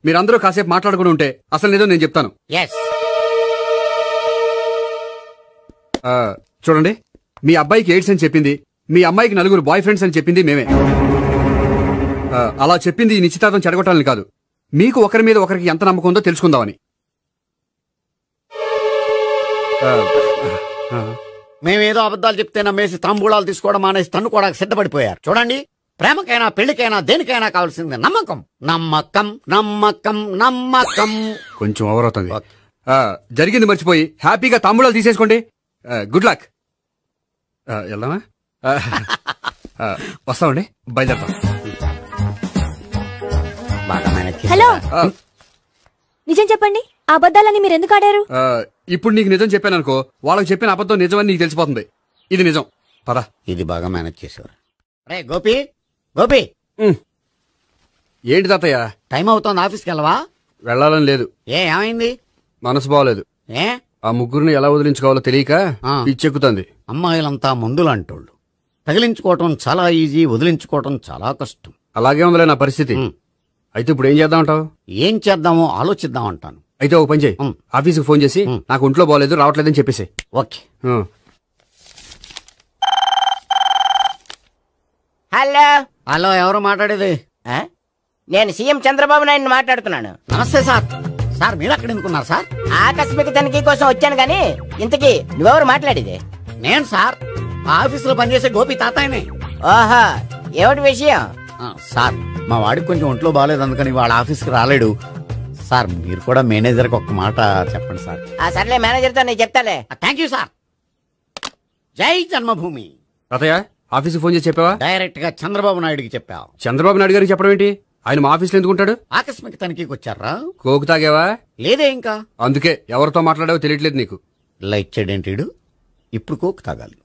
మీరందరూ కాసేపు మాట్లాడుకుని ఉంటే అసలు నిజం నేను చెప్తాను. చూడండి, మీ అబ్బాయికి ఎయిడ్స్ అని చెప్పింది, మీ అమ్మాయికి 4 బాయ్ ఫ్రెండ్స్ అని చెప్పింది మేమే. అలా చెప్పింది ఈ నిశ్చితార్థం చెడగొట్టాలని కాదు, మీకు ఒకరి మీద ఒకరికి ఎంత నమ్మకం ఉందో తెలుసుకుందామని. మేమేదో అబద్ధాలు చెప్తే నమ్మేసి తాంబూలాలు తీసుకోవడం మానేసి తన్నుకోవడానికి సిద్ధపడిపోయారు. చూడండి, ప్రేమకైనా పెళ్లికైనా దేనికైనా కావాల్సింది నమ్మకం. నమ్మకం నమ్మకం నమ్మకం. కొంచెం ఓవర్ అవుతుంది. జరిగింది మర్చిపోయి హ్యాపీగా తాంబూలాలు తీసేసుకోండి. Good luck. వెళ్దామా? వస్తామండి, బయలుదేరతాం. హలో, నిజం చెప్పండి, ఆ అబద్ధాలని మీరు ఎందుకు ఆడారు? ఇప్పుడు నీకు నిజం చెప్పాను అనుకో, వాళ్ళకి చెప్పిన అబద్ధం నిజమని నీకు తెలిసిపోతుంది. ఇది నిజం. పద. ఇది బాగా మేనేజ్ చేసేవారు. రే గోపి, గోపి. ఏంటి తాతయ్య? టైం అవుతోంది, ఆఫీస్కి వెళ్ళవా? వెళ్ళాలని లేదు. ఏమైంది? మనసు బాగోలేదు. ఆ ముగ్గురిని ఎలా వదిలించుకోవాలో తెలియక పిచ్చెక్కుతుంది. అమ్మాయిలంతా మందులాంటోళ్ళు. తగిలించుకోవటం చాలా ఈజీ, వదిలించుకోవటం చాలా కష్టం. అలాగే ఉందిలే నా పరిస్థితి. అయితే ఇప్పుడు ఏం చేద్దామంటావు? ఏం చేద్దామో ఆలోచిద్దామంటాను. అయితే ఒక పని చేయి, ఆఫీస్కి ఫోన్ చేసి నాకు ఒంట్లో బాగోలేదు రావట్లేదని చెప్పేసి. ఓకే. హలో. హలో, ఎవరు మాట్లాడేది? నేను సీఎం చంద్రబాబు నాయుడు మాట్లాడుతున్నాను. నమస్తే సార్. సార్ మీరు అక్కడ ఎందుకున్నారు సార్? ఆకస్మిక తనిఖీ కోసం వచ్చాను గానీ ఇంతకీ నువ్వెవరు మాట్లాడేది? నేను సార్, ఆఫీసులో పనిచేసే గోపి తాతాయనే. ఓహో, ఏమిటి విషయం? సార్, మా వాడికి కొంచెం ఒంట్లో బాగాలేదు, అందుకని వాళ్ళ ఆఫీస్కి రాలేడు. సార్, మీరు కూడా మేనేజర్కి ఒక మాట చెప్పండి సార్. సర్లే, మేనేజర్తో నేను చెప్తాలే. Thank you sir. జై జన్మభూమి. తాతయ్య, ఆఫీస్కి ఫోన్ చేసి చెప్పావా? డైరెక్ట్ గా చంద్రబాబు నాయుడుకి చెప్పావు. చంద్రబాబు నాయుడు గారికి చెప్పడం ఏంటి? ఆయన మా ఆఫీస్లో ఎందుకుంటాడు? ఆకస్మిక తనిఖీకి వచ్చారా? కోకు తాగేవా? లేదే ఇంకా. అందుకే ఎవరితో మాట్లాడావో తెలియట్లేదు నీకు. లైట్ చేయడేంటి? ఇప్పుడు కోక్ తాగాలి.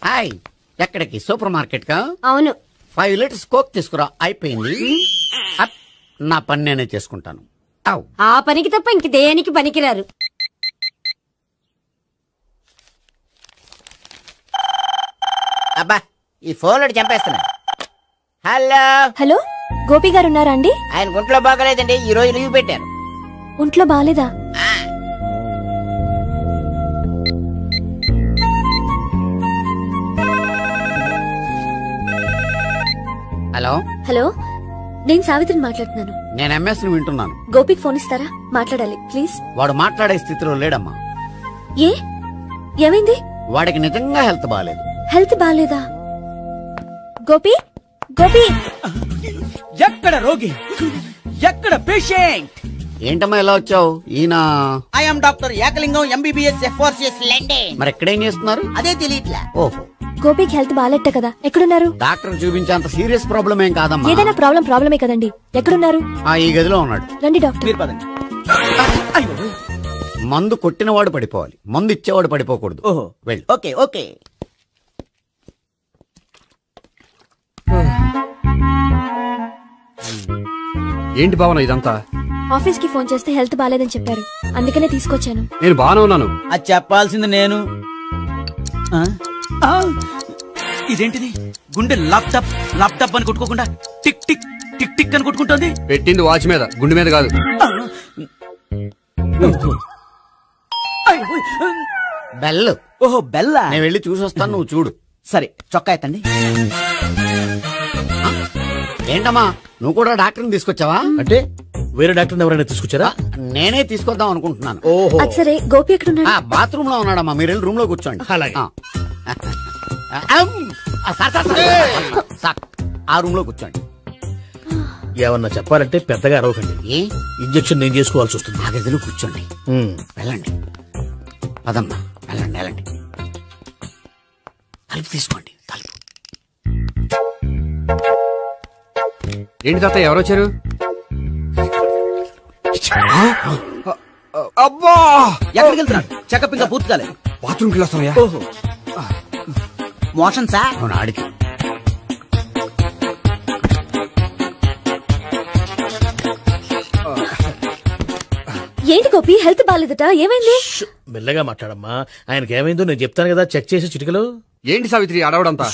హాయ్, ఎక్కడికి? సూపర్ మార్కెట్ కా? అవును. 5 లీటర్స్ కోక్ తీసుకురా. అయిపోయింది. నా పని నేనే చేసుకుంటాను. ఆ పనికి తప్ప ఇంక దేనికి పనికిరారు. అబ్బా, ఈ ఫోన్ లో చంపేస్తున్నా. హలో. హలో, గోపి గారు ఉన్నారా అండి? ఆయన ఒంట్లో బాగలేదండి, ఈ రోజు లీవ్ పెట్టారు. ఒంట్లో బాగాలేదా? హలో హలో, నేను సావిత్రిని మాట్లాడుతున్నాను. నేను ఎంఎస్ ని వింటున్నాను. గోపికి ఫోన్ ఇస్తారా? మాట్లాడాలి ప్లీజ్. వాడు మాట్లాడే స్థితిలో లేడమ్మా. ఏ ఏమైంది? వాడికి నిజంగా హెల్త్ బాగాలేదు. హెల్త్ బాగాలేదా? గోపి గోపి, ఎక్కడ రోగి, ఎక్కడ పేషెంట్? ఏంటమ్మా ఎలా వచ్చావు? ఈయన I'm doctor Ekalingam MBBS FRCS London. మరి ఎక్కడేం చేస్తున్నారు? అదే తెలియట్లా. ఓహో, గోపికి హెల్త్ బాగాలెట్ట కదా, ఎక్కడున్నారు? డాక్టర్ చూపించేంత సీరియస్ ప్రాబ్లం ఏం కాదమ్మా. ఏదైనా ప్రాబ్లమే కదండి. ఎక్కడున్నారు? ఈ గదిలో ఉన్నాడు. రండి డాక్టర్. మీరు పదండి. మందు కొట్టినవాడు పడిపోవాలి, మందు ఇచ్చేవాడు పడిపోకూడదు. ఓహో, వెళ్ళు. Okay okay. ఏంటి భావన ఇదంతా? ఆఫీస్ కి ఫోన్ చేస్తే హెల్త్ బాగాలేదని చెప్పారు, అందుకనే తీసుకొచ్చాను. నేను బాగానే ఉన్నాను. అది చెప్పాల్సింది నేను. ఇదేంటిది? గుండె లాప్టాప్ లాప్టాప్ అని కొట్టుకోకుండా టిక్ టిక్ టిక్ టిక్ అని కొట్టుకుంటుంది. పెట్టింది వాచ్ మీద, గుండె మీద కాదు. బెల్. ఓహో బెల్లా. నేను వెళ్ళి చూసొస్తాను, నువ్వు చూడు. సరే, చొక్కా ఎత్తండి. ఏంటమ్మా, నువ్వు కూడా డాక్టర్ని తీసుకొచ్చావా? అంటే వేరే డాక్టర్ ఎవరైనా తీసుకొచ్చారా? నేనే తీసుకొద్దాం అనుకుంటున్నాను. ఓహో, సరే. గోపి ఎక్కడున్నాడు? బాత్రూమ్ లో ఉన్నాడమ్మా, మీరు వెళ్ళి రూమ్ లో కూర్చోండి. అలాగే. ఆ రూమ్ లో కూర్చోండి. ఏమన్నా చెప్పాలంటే పెద్దగా అరవకండి. ఇంజెక్షన్ నేను చేసుకోవాల్సి వస్తుంది. ఆ గదిలో కూర్చోండి. వెళ్ళండి, పదమ్మా, వెళ్ళండి వెళ్ళండి. తలుపు తీసుకోండి, తలుపు. ఏంటి తాత, ఎవరు వచ్చారు? అబ్బా, ఎక్కడికి వెళ్తున్నాడు? చెకప్ ఇంకా పూర్తి కాలేదు. బాత్రూమ్కి వెళ్ళొస్తానయ్యా. ఓహో, మోషన్ సార్. అవును, ఆడికి. ఏంటి గోపి, హెల్త్ బాగాలేదట, ఏమైంది? మెల్లగా మాట్లాడమ్మా. ఆయనకి ఏమైందో నేను చెప్తాను కదా, చెక్ చేసి చిటికలో. ఏంటి సావిత్రి అడవడంతా?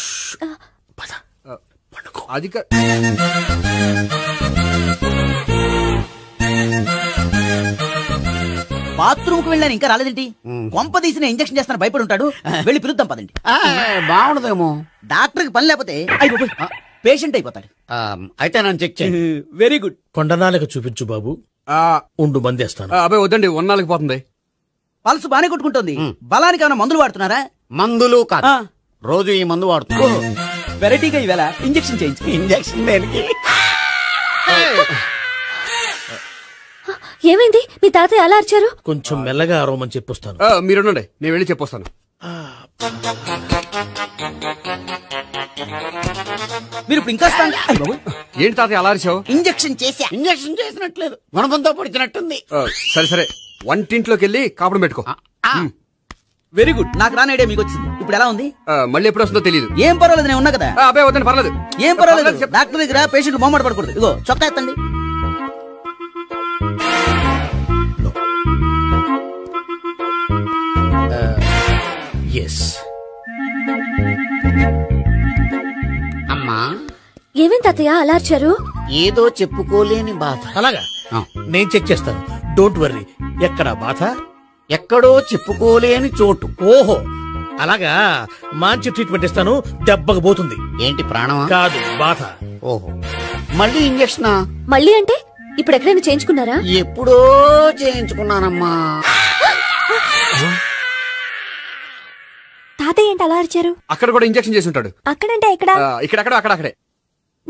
అది బాత్రూమ్ కు వెళ్ళాను, ఇంకా రాలేదేంటి? కొంప తీసిన ఇంజక్షన్ చేస్తాను భయపడి ఉంటాడు. వెళ్ళి పిలుద్దాం పదండి. బాగుండదేమో. డాక్టర్ కి పని లేకపోతే పేషెంట్ అయిపోతాడు. అయితే నన్ను చెక్ చేయి. Very good. కొండనాలకు చూపించు బాబు. ఉండు, మందేస్తాను. అబ్బాయి వద్దండి, ఉన్నాళ్ళకి పోతుంది. పల్సు బానే కొట్టుకుంటుంది. బలానికి ఏమైనా మందులు వాడుతున్నారా? మందులు కాదు, రోజు ఈ మందు వాడుతున్నా. వెరైటీగా ఈవేళ ఇంజక్షన్ చేయించు. ఇంజక్షన్ దేనికి? ఏమైంది? మీ తాతయ్య అలా అరిచారు? కొంచెం మెల్లగా అరవమని చెప్పొస్తాను. మీరుండండి, నేను వెళ్ళి చెప్పొస్తాను. మీరు ఇప్పుడు ఇంకా ఏంటి తాతయ్య అలా అరిచావు? ఇంజక్షన్ చేసా. ఇంజక్షన్ చేసినట్లేదు, గుణపంతో పొడిచినట్టుంది. సరే సరే, వంటింట్లోకి వెళ్ళి కాపురం పెట్టుకో. Very good. నాకు రాని ఐడియా మీకు వచ్చింది. ఇప్పుడు ఎలా ఉంది? మళ్ళీ ఎప్పుడు వస్తుందో తెలియదు. ఏం పర్వాలేదు, నేను ఉన్నా కదా. అబ్బాయి వద్దండి, పర్లేదు. ఏం పర్వాలేదు. డాక్టర్ దగ్గర పేషెంట్ మొహమాట పడకూడదు. ఇగో చొక్కా ఎత్తండి. అమ్మా, ఏమేం తాతయ్య అలా అరిచారు? ఏదో చెప్పుకోలేని బాధ. అలాగా, నేను చెక్ చేస్తాను. Don't worry. ఎక్కడ బాధ? ఎక్కడో చెప్పుకోలేని చోటు. ఓహో, అలాగా. మంచి ట్రీట్మెంట్ ఇస్తాను, దెబ్బకు పోతుంది. ఏంటి, ప్రాణమా? కాదు, బాధ. ఓహో, మళ్ళీ ఇంజక్షనా? మళ్ళీ అంటే ఇప్పుడు ఎక్కడైనా చేయించుకున్నారా? ఎప్పుడో చేయించుకున్నానమ్మా. తాతయ్య ఏంటి అలా అరిచారు? అక్కడ కూడా ఇంజక్షన్ చేసి ఉంటాడు. అక్కడంటే ఎక్కడ? ఇక్కడ అక్కడే.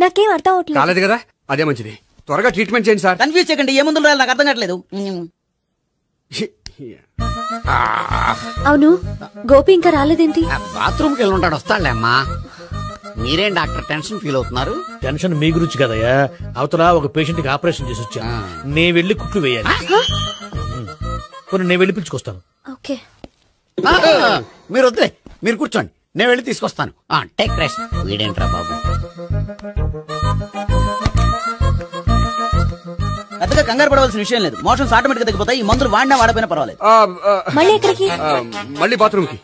నాకేం అర్థం అవట్లేదు. కాలేదు కదా, అదే మంచిది. త్వరగా ట్రీట్మెంట్ చేయండి సార్. కన్ఫ్యూజ్ చేయకండి. ఏ మందులు రాయాలి నాకు అర్థం కావట్లేదు. అవును, గోపి ఇంకా రాలేదేంటి? బాత్రూమ్కి వెళ్ళి ఉంటాడు, వస్తాడులే అమ్మా. మీరేం డాక్టర్ టెన్షన్ ఫీల్ అవుతున్నారు? టెన్షన్ మీ గురించి కదయ్యా. అవతల ఒక పేషెంట్ కి ఆపరేషన్ చేసి వచ్చా, నే వెళ్ళి కుట్లు వేయాలి. నేను వెళ్ళి పిలుచుకొస్తాను. ఓకే, మీరు వద్దులే, మీరు కూర్చోండి, నేను వెళ్ళి తీసుకొస్తాను. Take rest. వీడేంట్రా బాబు, పెద్దగా కంగారు పడవలసిన విషయం లేదు. మోషన్స్ ఆటోమేటిక్ గా తగ్గిపోతాయి. ఈ మందులు వాడినా వాడపోయినా పర్వాలేదు. మళ్ళీ ఎక్కడికి? మళ్ళీ బాత్రూమ్ కి.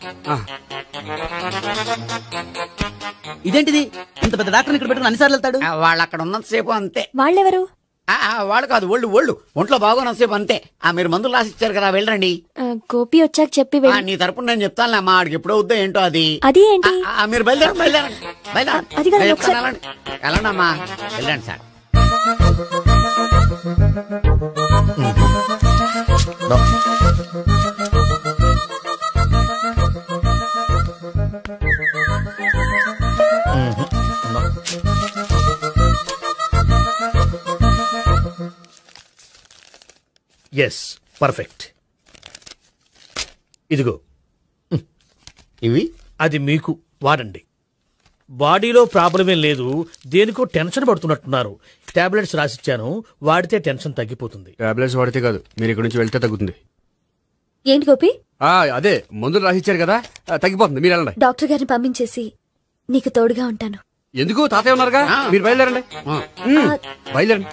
ఇదేంటిది, ఇంత పెద్ద డాక్టర్ ఇక్కడ పెట్టుకుని అన్నిసార్లు వెళ్తాడు? వాళ్ళు అక్కడ ఉన్నంతసేపు అంతే. వాళ్ళెవరు? వాళ్ళు కాదు, ఒళ్ళు ఒంట్లో బాగోనంతసేపు అంతే. మీరు మందులు రాసి ఇచ్చారు కదా, వెళ్ళండి. గోపి వచ్చాక చెప్పి నీ తరపున నేను చెప్తానులే అమ్మా. ఆడికి ఎప్పుడో వద్దో ఏంటో అది. అది ఏంటి? మీరు బయలుదేరండి. వెళ్ళండమ్మా, వెళ్ళండి సార్. Yes, perfect. ఇదిగో ఇవి, అది మీకు వాడండి. బాడీలో ప్రాబ్లం ఏం లేదు, దేనికో టెన్షన్ పడుతున్నట్టున్నారు. టాబ్లెట్స్ రాసిచ్చాను, వాడితే టెన్షన్ తగ్గిపోతుంది. టాబ్లెట్స్ వాడితే కాదు, మీరు ఇక్కడ నుంచి వెళ్తే తగ్గుతుంది. ఏంటి గోపి? అదే మందులు రాసిచ్చారు కదా, తగ్గిపోతుంది. మీరు వెళ్ళండి. డాక్టర్ గారిని పంపించేసి నీకు తోడుగా ఉంటాను. ఎందుకు? తాతయ్య ఉన్నారుగా, మీరు బయలుదేరండి. బయలుదేరండి.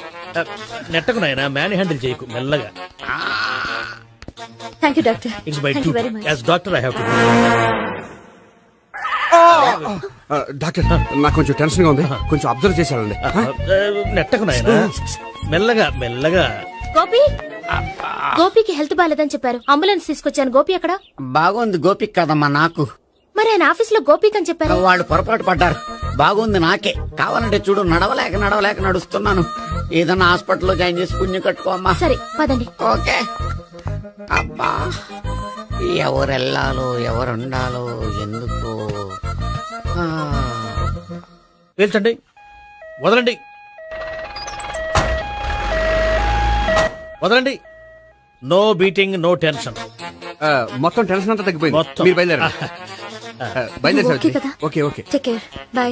నెట్టకు నాయనా, మ్యాన్ హ్యాండిల్ చేయకు, మెల్లగా. Thank you doctor. It's my duty as doctor. I have to. Doctor, నాకు కొంచెం టెన్షన్ గా ఉంది, కొంచెం అబ్జర్వ్ చేశానండి. నెట్టకు నాయనా, మెల్లగా మెల్లగా. గోపి, గోపికి హెల్త్ బాలేదని చెప్పారు, అంబులెన్స్ తీసుకొచ్చాను. గోపి అక్కడ? బాగుంది గోపిక్ కదమ్మా నాకు. మరి ఆయన ఆఫీస్ లో గోపిక్ అని చెప్పారు. వాళ్ళు పొరపాటు పడ్డారు. బాగుంది నాకే. కావాలంటే చూడు, నడవలేక నడుస్తున్నాను. ఏదన్నా హాస్పిటల్లో జాయిన్ చేసి పుణ్యం కట్టుకోమ్మా. సరే పదండి. ఓకే. అబ్బా, ఎవరెళ్ళాలో ఎవరుండాలో ఎందుకు. పేల్చండి, వదలండి, వదలండి. No beating, no tension. మొత్తం టెన్షన్ అంతా తగ్గిపోయింది. మీరు బయలుదేరండి. బయలుదేరి. Okay okay, take care, bye.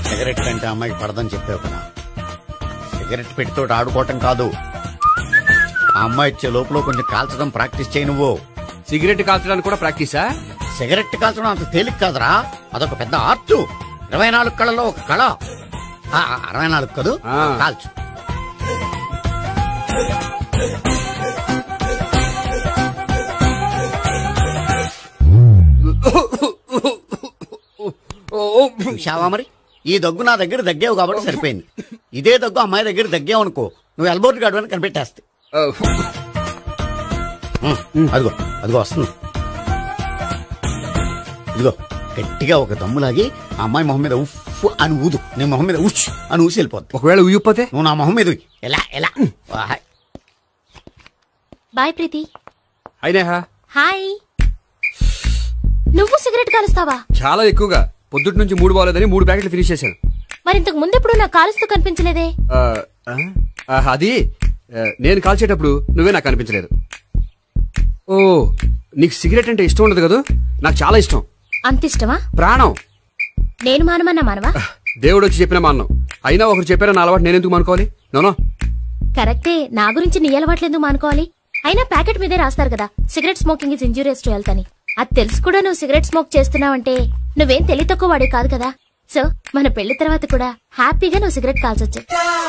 Cigarette కంటే అమ్మాయికి పడదని చెప్పావు కదా. సిగరెట్ పెట్టితో ఆడుకోవటం కాదు, ఆ అమ్మాయి ఇచ్చే లోపల కొంచెం కాల్చడం ప్రాక్టీస్ చేయి. నువ్వు సిగరెట్ కాల్చడానికి కూడా ప్రాక్టీసా? సిగరెట్ కాల్చడం అంత తేలిక కాదురా, అదొక పెద్ద ఆర్ట్. 24 కళలో ఒక కళ. 64 కదూ, కాల్చు. చూశావా మరి, ఈ దగ్గు నా దగ్గర దగ్గేవు కాబట్టి సరిపోయింది. ఇదే దగ్గు అమ్మాయి దగ్గర దగ్గేవు అనుకో, నువ్వు ఎల్బోర్డ్ గార్డు అని కనిపెట్టేస్తే. అదిగో అదిగో వస్తుంది. ఇదిగో గట్టిగా ఒక దమ్ములాగి ఆ అమ్మాయి మొహం మీద ఉఫ్ అని ఊదు, నీ మొహం మీద ఉచ్ అని ఊసి వెళ్ళిపోద్ది. ఒకవేళ ఊయకపోతే నువ్వు నా మొహం మీద ఎలా ఎలా. బాయ్ ప్రీతి. అయినా హాయ్. నువ్వు సిగరెట్ కాలుస్తావా? చాలా ఎక్కువగా. పొద్దుటి నుంచి 3 బాలేదని 3 ప్యాకెట్లు ఫినిష్ చేశాను. మరి ఇంతకు ముందెప్పుడు నాకు కాలుస్తూ కనిపించలేదే? అది నేను కాల్చేటప్పుడు నువ్వే నాకు కనిపించలేదు. ఓ, నీకు సిగరెట్ అంటే ఇష్టం ఉండదు కదా? నాకు చాలా ఇష్టం. అంత ఇష్టమా? ప్రాణం. నేను మానమన్నా మానవా? దేవుడు వచ్చి చెప్పిన మానం. అయినా ఒకరు చెప్పారా నా అలవాటు నేనెందుకు మానుకోవాలి? నోనో కరెక్టే, నా గురించి నీ అలవాట్లు ఎందుకు మానుకోవాలి? అయినా ప్యాకెట్ మీదే రాస్తారు కదా, cigarette smoking is injurious to health అని. అది తెలుసు కూడా నువ్వు సిగరెట్ స్మోక్ చేస్తున్నావంటే నువ్వేం తెలివి తక్కువ వాడే కాదు కదా. సో మన పెళ్లి తర్వాత కూడా హ్యాపీగా నువ్వు సిగరెట్ కాల్చొచ్చు.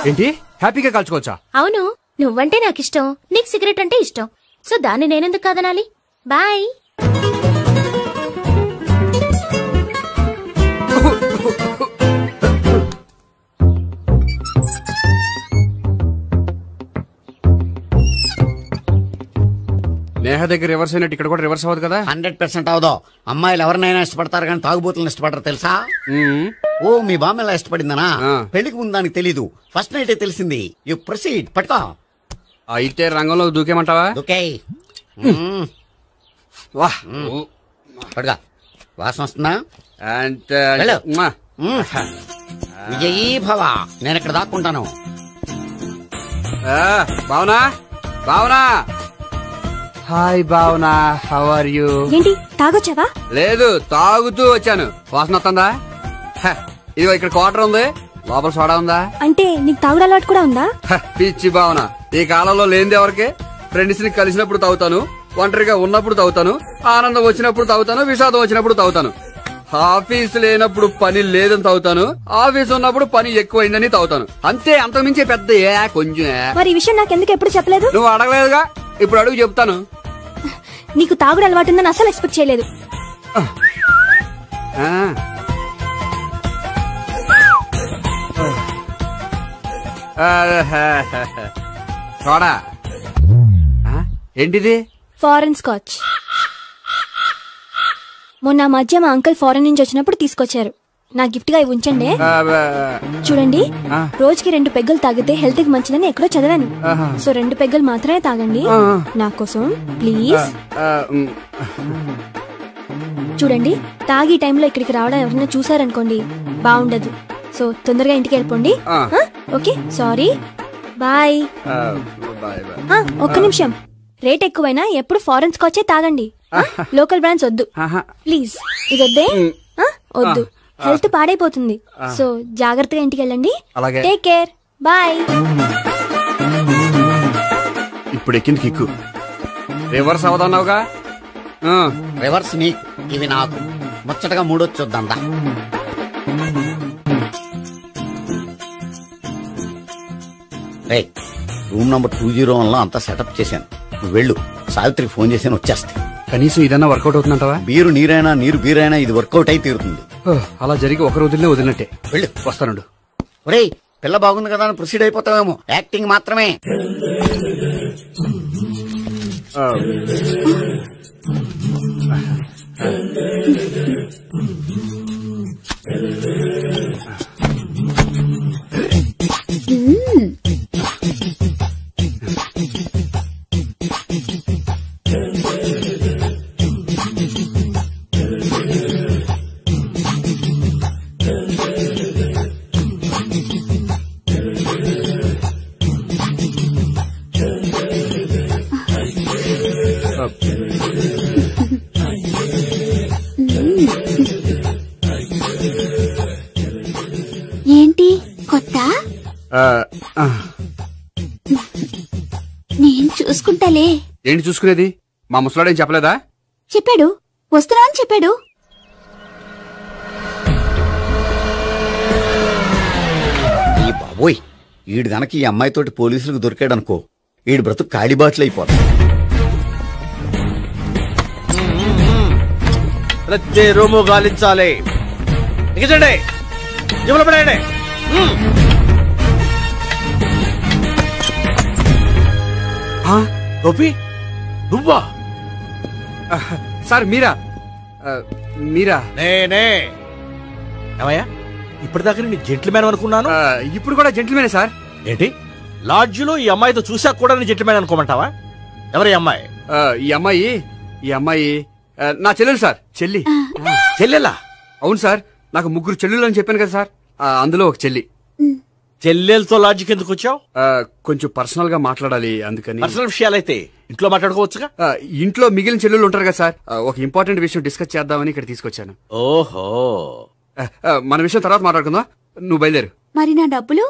ఏంటి? హ్యాపీగా కాల్చుకోవచ్చా? అవును, నువ్వంటే నాకు ఇష్టం, నీకు సిగరెట్ అంటే ఇష్టం. సో దాన్ని నేనెందుకు కాదనాలి? బాయ్. నేహ దగ్గర రివర్స్ అయినట్టు ఇక్కడ కూడా రివర్స్ అవ్వదు కదా? 100% అవదో. అమ్మాయిలు ఎవరినైనా ఇష్టపడతారు కానీ తాగుబోతులను ఇష్టపడరు తెలుసా? ఓ, మీ బామ్మ ఎలా ఇష్టపడిందనా? పెళ్లికి ముందు దానికి తెలీదు, ఫస్ట్ నైట్ తెలిసింది. You proceed. పట్టుకో. అయితే రంగంలో దూకేమంటావా? దూకే. పట్టుగా. వాసన వస్తుందా? విజయీ భవ. నేను ఇక్కడ దాక్కుంటాను. Bhavana, Bhavana. Hi Bhavana, how are you? ఏంటి తాగొచ్చావా? లేదు, తాగుతూ వచ్చాను. వాసన వస్తుందా? ఇదిగో ఇక్కడ క్వార్టర్ ఉంది, లోపల సోడా ఉందా? అంటే నీకు తాగుడు అలవాటు కూడా ఉందా? పిచ్చి భావన, ఈ కాలంలో లేనిది ఎవరికి? ఫ్రెండ్స్ ని కలిసినప్పుడు తాగుతాను, ఒంటరిగా ఉన్నప్పుడు తాగుతాను, ఆనందం వచ్చినప్పుడు తాగుతాను, విషాదం వచ్చినప్పుడు తాగుతాను. ఆఫీస్ లేనప్పుడు పని లేదని తాగుతాను, ఆఫీస్ ఉన్నప్పుడు పని ఎక్కువైందని తాగుతాను. అంతే, అంతకుమించే పెద్ద కొంచెం. మరి ఈ విషయం నాకు ఎందుకు ఎప్పుడు చెప్పలేదు? నువ్వు అడగలేదుగా, ఇప్పుడు అడుగు చెప్తాను. నీకు తాగుడు అలవాటు ఉందని అసలు ఎక్స్పెక్ట్ చేయలేదు. చూడా, ఏంటిది? Foreign scotch. మొన్న మధ్య మా అంకుల్ ఫారెన్ నుంచి వచ్చినప్పుడు తీసుకొచ్చారు. నా గిఫ్ట్ గా ఇవి ఉంచండి. చూడండి, రోజుకి 2 పెగ్గులు తాగితే హెల్త్ కి మంచిదని ఎక్కడో చదివాను. సో 2 పెగ్గులు మాత్రమే తాగండి నా కోసం ప్లీజ్. చూడండి, తాగి టైంలో ఇక్కడికి రావడం ఎవరైనా చూసారనుకోండి బాగుండదు. సో తొందరగా ఇంటికి వెళ్ళిపోండి. Okay, sorry, bye. ఒక్క నిమిషం, రేట్ ఎక్కువైనా ఎప్పుడు ఫారెన్ స్కాచే తాగండి. లోకల్ బ్రాండ్స్ వద్దు ప్లీజ్. ఇది వద్దే, వద్దు, హెల్త్ పాడైపోతుంది. సో జాగ్రత్తగా ఇంటికి వెళ్ళండి. Take care, bye. ఇప్పుడు ఎక్కింది కిక్కు. రివర్స్ అవదన్నావుగా. రివర్స్ నీకు, ఇవి నాకు. ముచ్చటగా 3 చూద్దాందా. రూమ్ నంబర్ 201 లో అంతా సెటప్ చేశాను. నువ్వు వెళ్ళు, సావిత్రికి ఫోన్ చేశాను, వచ్చేస్తాయి. కనీసం ఇదన్నా వర్కౌట్ అవుతుందంటావా? బీరు నీరైనా నీరు బీరైనా ఇది వర్కౌట్ అయి తీరుతుంది. అలా జరిగి ఒక రోజులే వదిలినట్టే. వెళ్ళు, వస్తానుండు. ఒరేయ్, పిల్ల బాగుంది కదా అని ప్రొసీడ్ అయిపోతావేమో. యాక్టింగ్ మాత్రమే. ఏంటి కొత్త? నేను చూసుకుంటాలే. ఏంటి చూసుకునేది? మా ముసలాడేం చెప్పలేదా? చెప్పాడు, వస్తున్నా అని చెప్పాడు. ఈ బాబోయ్, ఈడు గనక ఈ అమ్మాయితోటి పోలీసులకు దొరికాడనుకో, ఈడు బ్రతుకు కాళీబాట్లు అయిపోతాడు. ప్రతి రూము గాలించాలి. దిగండి, జబ్బులు పడండి. గోపి, నువ్వా? సార్ మీరా? మీరా? నేనే. ఏమయ్యా, ఇప్పటిదాకా నేను జెంట్లమ్యాన్ అనుకున్నాను. ఇప్పుడు కూడా జెంట్లమ్యానే సార్. ఏంటి, లాడ్జిలో ఈ అమ్మాయితో చూసాక కూడా నేను జెంట్లమ్యాన్ అనుకోమంటావా? ఎవరి అమ్మాయి? ఈ అమ్మాయి నా చెల్లెలు సార్. చెల్లెలా? అవును సార్, నాకు 3 చెల్లెలు అని చెప్పాను కదా సార్, అందులో ఒక చెల్లి. చెల్లెలతో లాడ్జికి ఎందుకు వచ్చావు? కొంచెం పర్సనల్ గా మాట్లాడాలి, అందుకని. పర్సనల్ విషయాలైతే ఇంట్లో మాట్లాడుకోవచ్చుగా. ఇంట్లో మిగిలిన చెల్లెలు ఉంటారు కదా సార్, ఒక ఇంపార్టెంట్ విషయం డిస్కస్ చేద్దామని ఇక్కడ తీసుకొచ్చాను. ఓహో, మన విషయం తర్వాత మాట్లాడుకుందాం. నువ్వు బయలుదేరు. మరి నా డబ్బులు?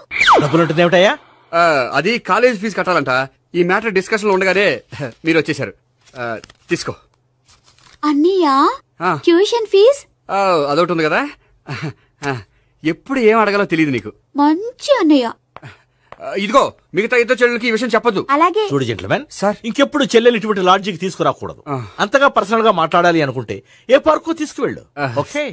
డబ్బులు ఉంటుంది ఏమిటయ్యా? అది కాలేజ్ ఫీజు కట్టాలంట. ఈ మ్యాటర్ డిస్కషన్ లో ఉండగానే మీరు వచ్చేసారు. తీసుకో. అన్నయ్యా, ట్యూషన్ ఫీజ్? అదొకటి ఉంది కదా. ఎప్పుడు ఏం అడగాలో తెలియదు నీకు. మంచి అన్నయ్య. ఇదిగో, మిగతా 2 చెల్లెలకి ఈ విషయం చెప్పొద్దు. అలాగే. చూడు జెంట్లమెన్ సార్, ఇంకెప్పుడు చెల్లెలు ఇటువంటి లాడ్జికి తీసుకురాకూడదు. అంతగా పర్సనల్ గా మాట్లాడాలి అనుకుంటే ఏ పార్కు తీసుకువెళ్ళు. Okay,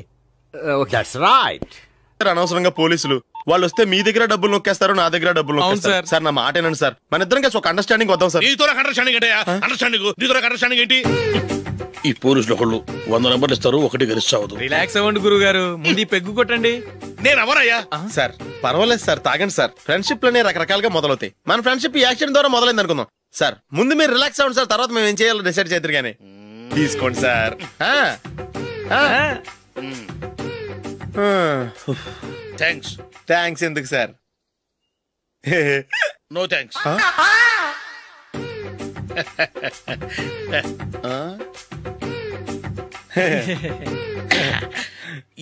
that's right. అనవసరంగా పోలీసులు వాళ్ళు వస్తే మీ దగ్గర డబ్బులు నొక్కేస్తారు, నా దగ్గర డబ్బులు నొక్కేస్తారు. సార్ నా మాట ఏనండి సార్, మన ఇద్దరం కలిసి ఒక అండర్స్టాండింగ్ వద్దాం సార్. నీతో అండర్స్టాండింగ్ ఏంటి? ఈ పోలీసులు ఒకళ్ళు 100 నెంబర్లు ఇస్తారు, ఒకటి గెలిచావదు. రిలాక్స్ అవ్వండి గురువు గారు, ముందు పెగ్గు కొట్టండి. నేను ఎవరయ్యా? సార్ పర్వాలేదు సార్, తాగండి సార్. ఫ్రెండ్షిప్ లోనే రకరకాలుగా మొదలవుతాయి. మన ఫ్రెండ్షిప్ ఈ యాక్సిడెంట్ ద్వారా మొదలైంది అనుకుందాం. సార్ ముందు మీరు రిలాక్స్ అవ్వండి సార్, తర్వాత మేము ఏం చేయాలో డిసైడ్ చేద్దరు గానీ. తీసుకోండి సార్. థ్యాంక్స్ ఎందుకు సార్? No thanks.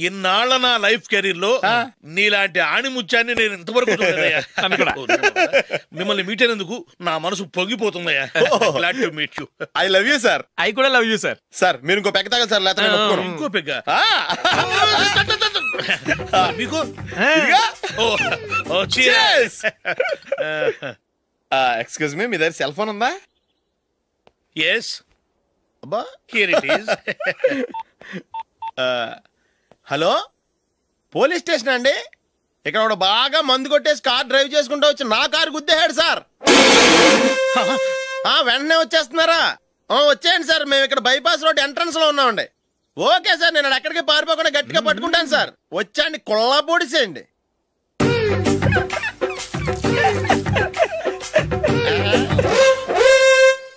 ఇన్నాళ్ల నా లైఫ్ కెరీర్ లో నీలాంటి ఆణిముత్యాన్ని నేను ఇంతవరకు చూడలేదయ్యా. మిమ్మల్ని మీట్ అయినందుకు నా మనసు పొంగిపోతుందయ్యా. Glad to meet you. I love you sir. I కూడా లవ్ యూ సార్. సార్ మీరు ఇంకో పెగ్గ తాగాలి సార్, లేకపోతే ఇంకో పెగ్గ మీకు. ఎక్స్క్యూజ్ మీ, మీ దగ్గర సెల్ ఫోన్ ఉందా? Yes, here it is. Hello, police station అండి. ఇక్కడ ఒక బాగా మందు కొట్టేసి కార్ డ్రైవ్ చేసుకుంటూ వచ్చి నా కారు గుద్దేశాడు సార్. వెంటనే వచ్చేస్తున్నారా? వచ్చేయండి సార్, మేము ఇక్కడ బైపాస్ రోడ్ ఎంట్రన్స్ లో ఉన్నామండి. ఓకే సార్, నేను ఎక్కడికి పారిపోకుండా గట్టిగా పట్టుకుంటాను సార్. వచ్చాండి కుళ్ళ పొడిసేయండి.